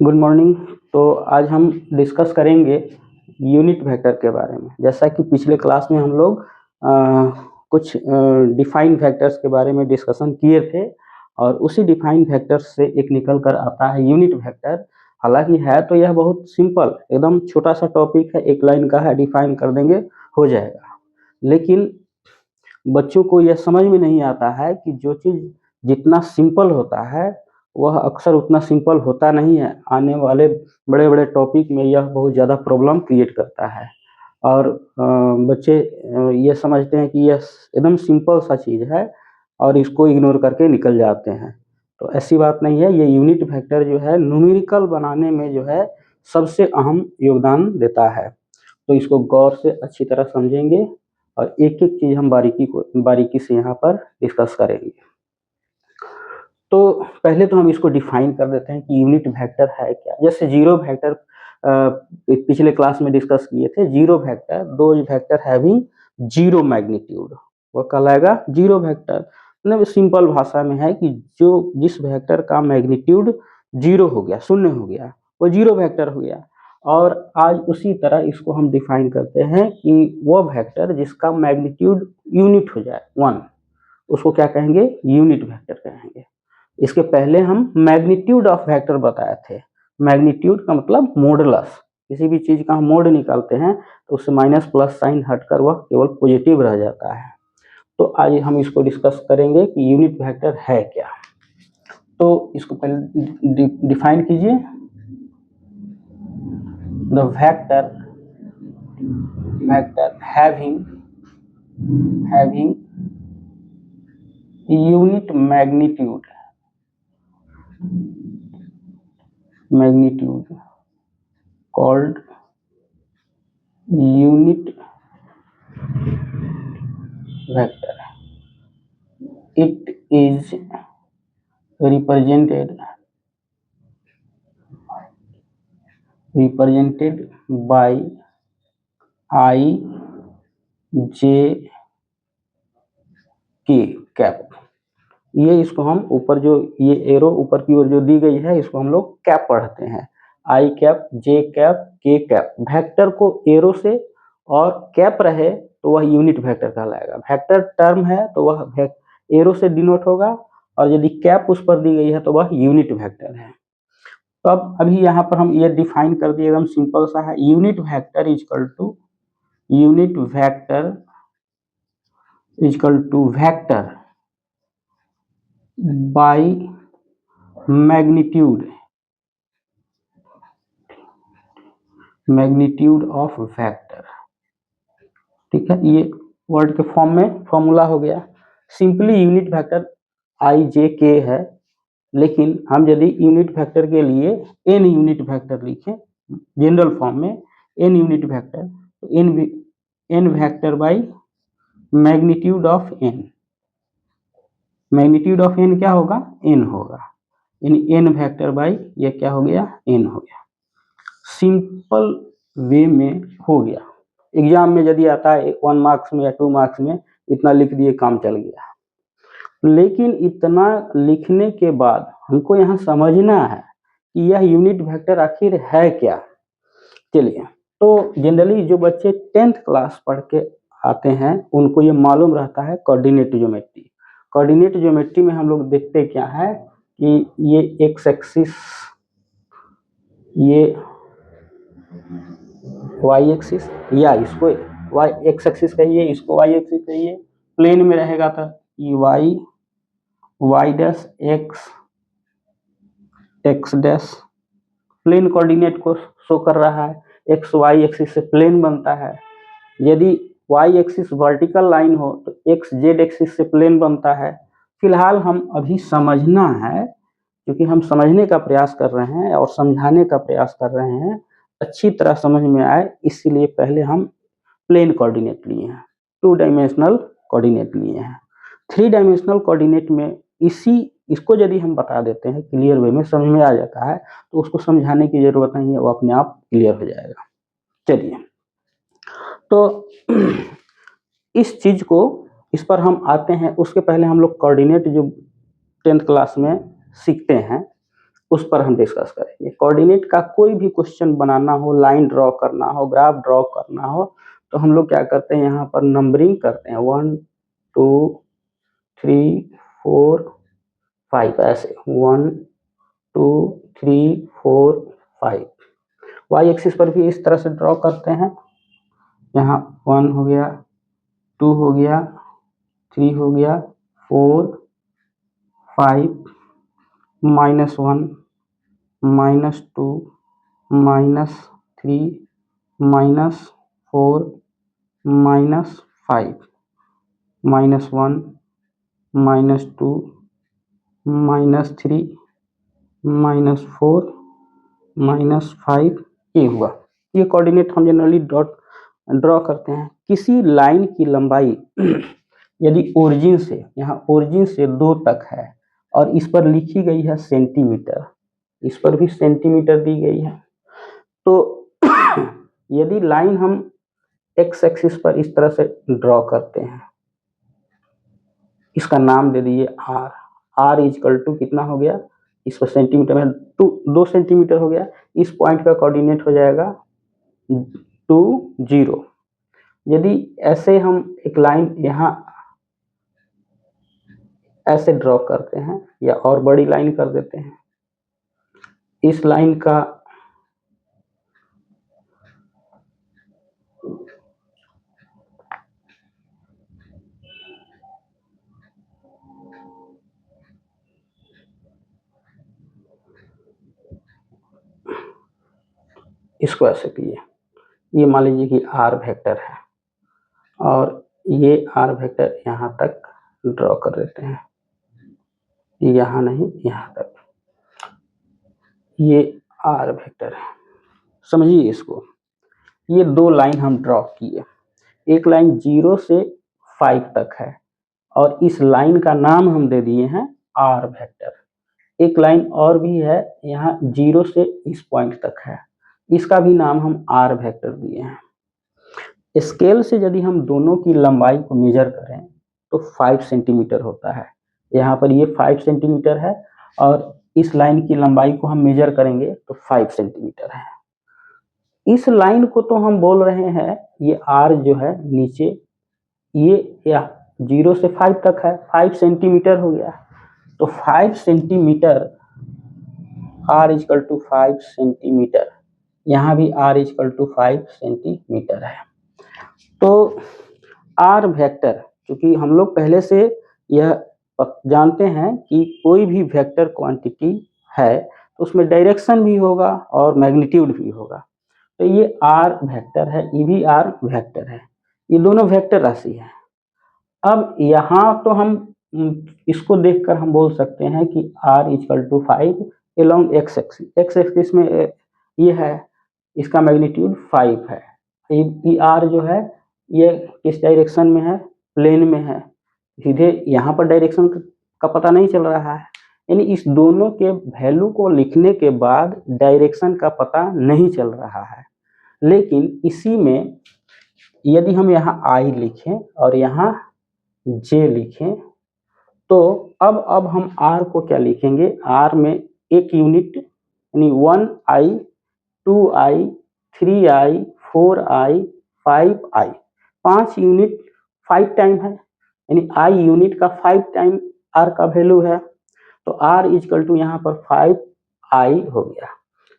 Good morning. तो आज हम डिस्कस करेंगे यूनिट वेक्टर के बारे में। जैसा कि पिछले क्लास में हम लोग कुछ डिफाइंड वेक्टर्स के बारे में डिस्कशन किए थे और उसी डिफाइंड वेक्टर्स से एक निकल कर आता है यूनिट वेक्टर। हालांकि है तो यह बहुत सिंपल, एकदम छोटा सा टॉपिक है, एक लाइन का है, डिफाइन कर देंगे हो जाएगा। लेकिन बच्चों को यह समझ में नहीं आता है कि जो चीज़ जितना सिंपल होता है वह अक्सर उतना सिंपल होता नहीं है। आने वाले बड़े बड़े टॉपिक में यह बहुत ज़्यादा प्रॉब्लम क्रिएट करता है और बच्चे ये समझते हैं कि यह एकदम सिंपल सा चीज़ है और इसको इग्नोर करके निकल जाते हैं। तो ऐसी बात नहीं है। ये यूनिट वेक्टर जो है न्यूमेरिकल बनाने में जो है सबसे अहम योगदान देता है। तो इसको गौर से अच्छी तरह समझेंगे और एक एक चीज़ हम बारीकी से यहाँ पर डिस्कस करेंगे। तो पहले तो हम इसको डिफाइन कर देते हैं कि यूनिट वेक्टर है क्या। जैसे जीरो वेक्टर पिछले क्लास में डिस्कस किए थे। जीरो वेक्टर, दो वेक्टर हैविंग जीरो मैग्नीट्यूड, वो कहलाएगा जीरो वेक्टर। मतलब सिंपल भाषा में है कि जो जिस वेक्टर का मैग्नीट्यूड जीरो हो गया, शून्य हो गया, वो जीरो वेक्टर हो गया। और आज उसी तरह इसको हम डिफाइन करते हैं कि वो वेक्टर जिसका मैग्नीट्यूड यूनिट हो जाए, वन, उसको क्या कहेंगे? यूनिट वेक्टर कहेंगे। इसके पहले हम मैग्नीट्यूड ऑफ वेक्टर बताए थे। मैग्नीट्यूड का मतलब मॉडुलस। किसी भी चीज का हम मोड निकालते हैं तो उससे माइनस प्लस साइन हटकर वह केवल पॉजिटिव रह जाता है। तो आज हम इसको डिस्कस करेंगे कि यूनिट वेक्टर है क्या। तो इसको पहले डिफाइन कीजिए। The vector having unit magnitude called unit vector. It is represented by I, J, K cap. ये इसको हम ऊपर जो ये एरो ऊपर की ओर जो दी गई है इसको हम लोग कैप पढ़ते हैं। आई कैप, जे कैप, के कैप। वेक्टर को एरो से और कैप रहे तो वह यूनिट वेक्टर कहलाएगा। वेक्टर टर्म है तो वह एरो से डिनोट होगा और यदि कैप उस पर दी गई है तो वह यूनिट वेक्टर है। तो अब अभी यहाँ पर हम ये डिफाइन कर दिए, एकदम सिंपल सा है। Unit vector equal to vector by magnitude of vector. ठीक है, ये वर्ड के फॉर्म में फॉर्मूला हो गया। Simply unit vector I J K है, लेकिन हम यदि यूनिट वेक्टर के लिए एन यूनिट वेक्टर लिखें जनरल फॉर्म में, एन यूनिट वेक्टर, तो N vector by magnitude of N. Magnitude of N क्या होगा? एन होगा। एन वेक्टर बाई ये क्या हो गया? एन हो गया। सिंपल वे में हो गया। एग्जाम में यदि आता है 1 मार्क्स में या 2 मार्क्स में, इतना लिख दिए, काम चल गया। लेकिन इतना लिखने के बाद हमको यहाँ समझना है कि यह यूनिट वेक्टर आखिर है क्या। चलिए, तो जनरली जो बच्चे 10th क्लास पढ़ के आते हैं उनको ये मालूम रहता है कोऑर्डिनेट ज्योमेट्री। कोऑर्डिनेट ज्योमेट्री में हम लोग देखते क्या है कि ये एक्स एक्सिस, ये वाई एक्सिस, या इसको वाई एक्स एक्सिस कहिए, इसको वाई एक्सिस कहिए। प्लेन में रहेगा तो ये Y dash X dash plane coordinate को शो कर रहा है। एक्स वाई एक्सिस से प्लेन बनता है। यदि वाई एक्सिस वर्टिकल लाइन हो तो एक्स जेड एक्सिस से प्लेन बनता है। फिलहाल हम अभी समझना है, क्योंकि हम समझने का प्रयास कर रहे हैं और समझाने का प्रयास कर रहे हैं, अच्छी तरह समझ में आए, इसीलिए पहले हम प्लेन कोऑर्डिनेट लिए हैं, 2 डायमेंशनल कोऑर्डिनेट लिए हैं। 3 डायमेंशनल कोऑर्डिनेट में इसको यदि हम बता देते हैं, क्लियर वे में समझ में आ जाता है, तो उसको समझाने की जरूरत नहीं है, वो अपने आप क्लियर हो जाएगा। चलिए, तो इस चीज को, इस पर हम आते हैं। उसके पहले हम लोग कोऑर्डिनेट जो 10th क्लास में सीखते हैं उस पर हम डिस्कस करेंगे। कोऑर्डिनेट का कोई भी क्वेश्चन बनाना हो, लाइन ड्रॉ करना हो, ग्राफ ड्रॉ करना हो, तो हम लोग क्या करते हैं, यहाँ पर नंबरिंग करते हैं 1 2 3 4 5 ऐसे 1 2 3 4 5। वाई एक्सिस पर भी इस तरह से ड्रॉ करते हैं। यहाँ 1 हो गया, 2 हो गया, 3 हो गया, 4 5 -1 -2 -3 -4 -5 -1 -2 -3 -4 -5 ये हुआ। ये कोऑर्डिनेट हम जनरली ड्रॉ करते हैं। किसी लाइन की लंबाई यदि ओरिजिन से, यहाँ ओरिजिन से 2 तक है और इस पर लिखी गई है सेंटीमीटर, इस पर भी सेंटीमीटर दी गई है, तो यदि लाइन हम एक्स एक्सिस पर इस तरह से ड्रॉ करते हैं, इसका नाम दे दीजिए आर। आर इजकल टू कितना हो गया, इस पर सेंटीमीटर में 2 सेंटीमीटर हो गया। इस पॉइंट का कोऑर्डिनेट हो जाएगा 2 0। यदि ऐसे हम एक लाइन यहाँ ऐसे ड्रॉ करते हैं या और बड़ी लाइन कर देते हैं, इस लाइन का इसको ऐसे कीजिए, ये मान लीजिए कि आर वेक्टर है और ये आर वेक्टर यहाँ तक ड्रॉ कर देते हैं, यहाँ नहीं यहाँ तक, ये आर वेक्टर है। समझिए इसको, ये 2 लाइन हम ड्रॉ किए, एक लाइन 0 से 5 तक है और इस लाइन का नाम हम दे दिए हैं आर वेक्टर। एक लाइन और भी है यहाँ 0 से इस पॉइंट तक है, इसका भी नाम हम आर वेक्टर दिए हैं। स्केल से यदि हम दोनों की लंबाई को मेजर करें तो 5 सेंटीमीटर होता है। यहाँ पर ये 5 सेंटीमीटर है और इस लाइन की लंबाई को हम मेजर करेंगे तो 5 सेंटीमीटर है। इस लाइन को तो हम बोल रहे हैं, ये आर जो है नीचे, ये या 0 से 5 तक है, 5 सेंटीमीटर हो गया, तो 5 centimetre, R equal to 5 centimetre, यहाँ भी आर इजकल टू 5 सेंटीमीटर है। तो आर वेक्टर, क्योंकि हम लोग पहले से यह जानते हैं कि कोई भी वेक्टर क्वांटिटी है तो उसमें डायरेक्शन भी होगा और मैग्नीट्यूड भी होगा, तो ये आर वेक्टर है, ये भी आर वेक्टर है, ये दोनों वेक्टर राशि है। अब यहाँ तो हम इसको देखकर हम बोल सकते हैं कि r equal to 5 along X axis, X axis में ये है, इसका मैग्नीट्यूड 5 है। ये r जो है ये किस डायरेक्शन में है, प्लेन में है, सीधे यहाँ पर डायरेक्शन का पता नहीं चल रहा है, यानी इस दोनों के वैल्यू को लिखने के बाद डायरेक्शन का पता नहीं चल रहा है। लेकिन इसी में यदि हम यहाँ I लिखें और यहाँ J लिखें, तो अब हम R को क्या लिखेंगे, R में एक यूनिट यानी 1I 2I 3I 4I 5I, 5 unit 5 time है, यानी I यूनिट का 5 टाइम R का वैल्यू है, तो R इजकल टू यहाँ पर 5I हो गया।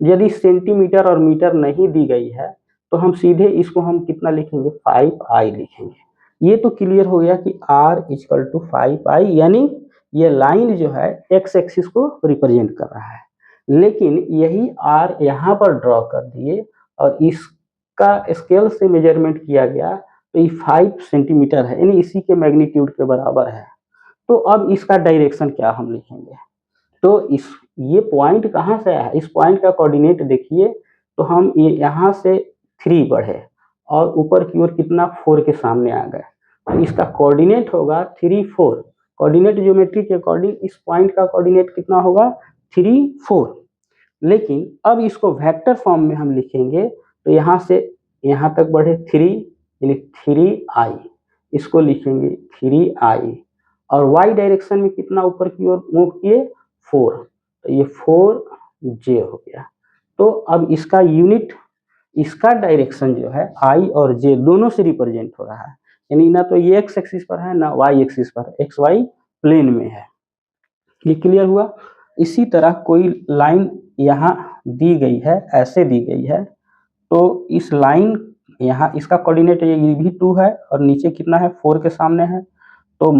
यदि सेंटीमीटर और मीटर नहीं दी गई है तो हम सीधे इसको हम कितना लिखेंगे, 5I लिखेंगे। ये तो क्लियर हो गया कि R इजकल टू 5I, यानी ये लाइन जो है एक्स एक्सिस को रिप्रेजेंट कर रहा है, लेकिन यही R यहाँ पर ड्रॉ कर दिए और इसका स्केल से मेजरमेंट किया गया तो ये 5 सेंटीमीटर है, यानी इसी के मैग्नीट्यूड के बराबर है। तो अब इसका डायरेक्शन क्या हम लिखेंगे, तो ये पॉइंट कहाँ से आया, इस पॉइंट का कोऑर्डिनेट देखिए, तो हम ये यहाँ से 3 बढ़े और ऊपर की ओर कितना 4 के सामने आ गए, तो इसका कोऑर्डिनेट होगा 3 4। कोऑर्डिनेट ज्योमेट्री के अकॉर्डिंग इस पॉइंट का कोऑर्डिनेट कितना होगा, 3 4। लेकिन अब इसको वेक्टर फॉर्म में हम लिखेंगे तो यहाँ से यहाँ तक बढ़े 3, यानी 3I, इसको लिखेंगे 3I, और y डायरेक्शन में कितना ऊपर की ओर मूव किए 4, तो ये 4 जे हो गया। तो अब इसका यूनिट, इसका डायरेक्शन जो है आई और जे दोनों से रिप्रेजेंट हो रहा है, यानी ना तो ये एक्स एक्सिस पर है ना वाई एक्सिस पर, एक्स वाई प्लेन में है। ये क्लियर हुआ। इसी तरह कोई लाइन यहाँ दी गई है, ऐसे दी गई है, तो इस लाइन यहाँ इसका कोऑर्डिनेट ये भी 2 है और नीचे कितना है 4 के सामने है, तो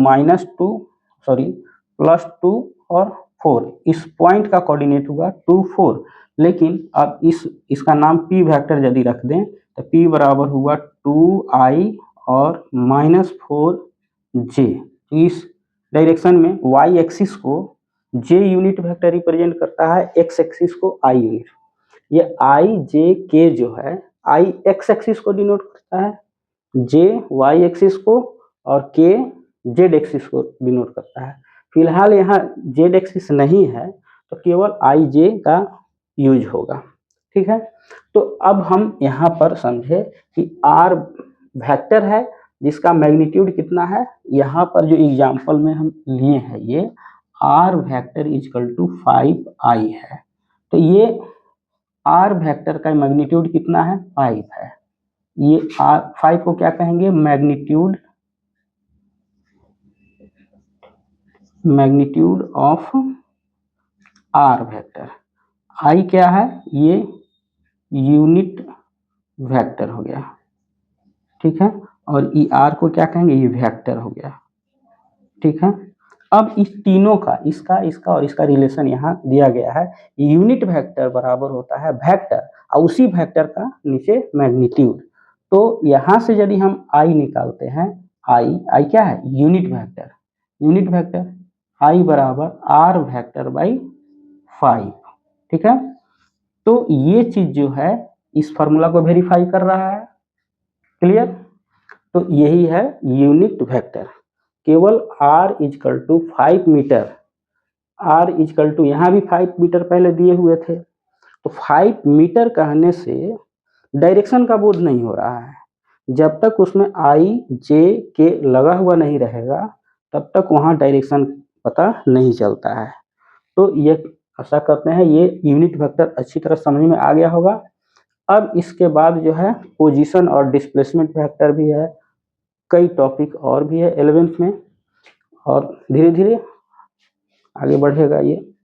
+2 और 4 इस पॉइंट का कोऑर्डिनेट हुआ 2 4। लेकिन अब इसका नाम p वेक्टर यदि रख दें तो p बराबर हुआ 2i और -4j। तो इस डायरेक्शन में y एक्सिस को j यूनिट वेक्टर रिप्रेजेंट करता है, x एक्सिस को i यूनिट। ये i j k जो है i x एक्सिस को डिनोट करता है, j y एक्सिस को और k z एक्सिस को डिनोट करता है। फिलहाल यहाँ z एक्सिस नहीं है तो केवल i j का यूज होगा, ठीक है। तो अब हम यहाँ पर समझे कि r वेक्टर है जिसका मैग्नीट्यूड कितना है। यहाँ पर जो एग्जाम्पल में हम लिए हैं ये r vector equal to 5i है, तो ये r वेक्टर का मैग्नीट्यूड कितना है 5 है। ये r5 को क्या कहेंगे, magnitude of r vector. i क्या है, ये यूनिट वेक्टर हो गया, ठीक है। और ई r को क्या कहेंगे, ये वेक्टर हो गया, ठीक है। अब इस तीनों का, इसका और इसका रिलेशन यहाँ दिया गया है। यूनिट वेक्टर बराबर होता है वेक्टर और उसी वेक्टर का नीचे मैग्नीट्यूड। तो यहाँ से यदि हम i निकालते हैं, i क्या है, यूनिट वेक्टर i बराबर r वेक्टर बाई 5, ठीक है। तो ये चीज जो है इस फॉर्मूला को वेरीफाई कर रहा है, क्लियर। तो यही है यूनिट वेक्टर। केवल r equal to 5 metre, r equal to यहाँ भी 5 मीटर पहले दिए हुए थे, तो 5 मीटर कहने से डायरेक्शन का बोध नहीं हो रहा है। जब तक उसमें i j k लगा हुआ नहीं रहेगा तब तक वहाँ डायरेक्शन पता नहीं चलता है। तो ये आशा करते हैं ये यूनिट वेक्टर अच्छी तरह समझ में आ गया होगा। अब इसके बाद जो है पोजीशन और डिस्प्लेसमेंट वेक्टर भी है, कई टॉपिक और भी है 11th में, और धीरे धीरे आगे बढ़ेगा ये।